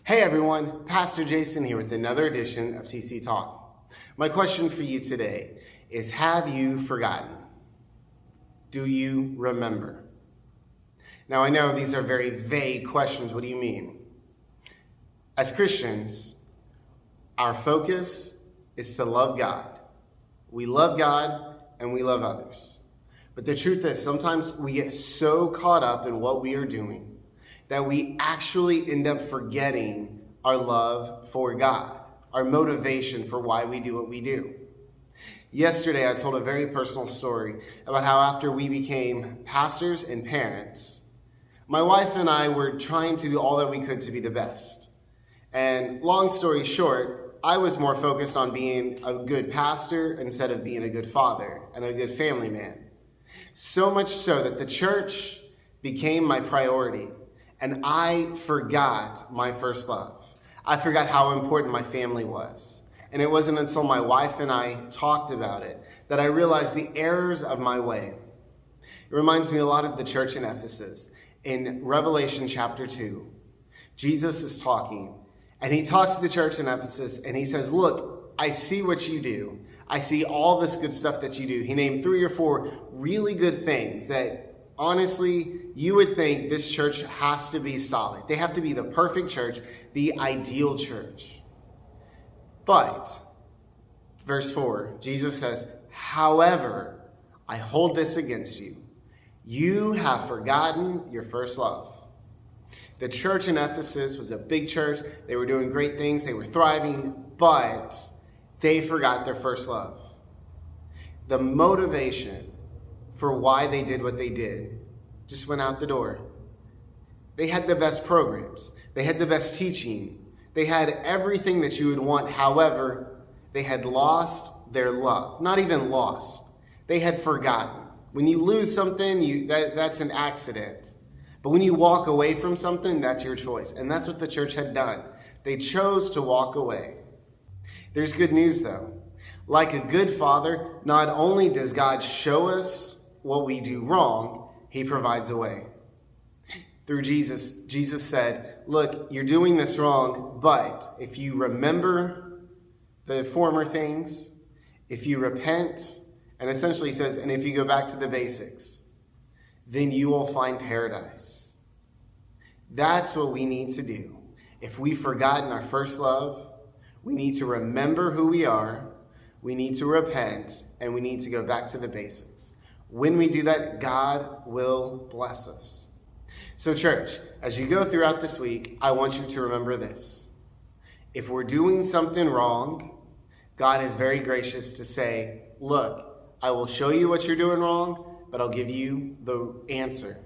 Hey everyone, Pastor Jason here with another edition of TC Talk. My question for you today is, have you forgotten? Do you remember? Now I know these are very vague questions. What do you mean? As Christians, our focus is to love God. We love God and we love others. But the truth is, sometimes we get so caught up in what we are doing that we actually end up forgetting our love for God, our motivation for why we do what we do. Yesterday, I told a very personal story about how after we became pastors and parents, my wife and I were trying to do all that we could to be the best. And long story short, I was more focused on being a good pastor instead of being a good father and a good family man. So much so that the church became my priority. And I forgot my first love. I forgot how important my family was. And it wasn't until my wife and I talked about it that I realized the errors of my way. It reminds me a lot of the church in Ephesus. In Revelation chapter 2, Jesus is talking, and he talks to the church in Ephesus, and he says, look, I see what you do. I see all this good stuff that you do. He named 3 or 4 really good things that honestly, you would think this church has to be solid. They have to be the perfect church, the ideal church. But, verse 4, Jesus says, however, I hold this against you. You have forgotten your first love. The church in Ephesus was a big church. They were doing great things. They were thriving, but they forgot their first love. The motivation for why they did what they did just went out the door. They had the best programs. They had the best teaching. They had everything that you would want. However, they had lost their love. Not even lost. They had forgotten. When you lose something, that's an accident. But when you walk away from something, that's your choice. And that's what the church had done. They chose to walk away. There's good news though. Like a good father, not only does God show us what we do wrong, he provides a way. Through Jesus said, look, you're doing this wrong, but if you remember the former things, if you repent, and essentially says, and if you go back to the basics, then you will find paradise. That's what we need to do. If we've forgotten our first love, we need to remember who we are, we need to repent, and we need to go back to the basics. When we do that, God will bless us. So church, as you go throughout this week, I want you to remember this. If we're doing something wrong, God is very gracious to say, look, I will show you what you're doing wrong, but I'll give you the answer.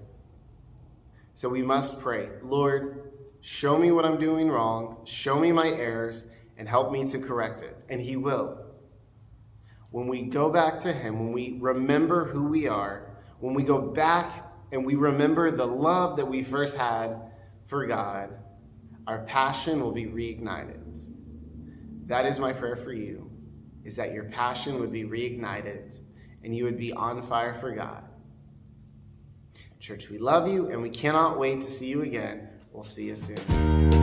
So we must pray, Lord, show me what I'm doing wrong, show me my errors, and help me to correct it. And he will. When we go back to him, when we remember who we are, when we go back and we remember the love that we first had for God, our passion will be reignited. That is my prayer for you, is that your passion would be reignited and you would be on fire for God. Church, we love you and we cannot wait to see you again. We'll see you soon.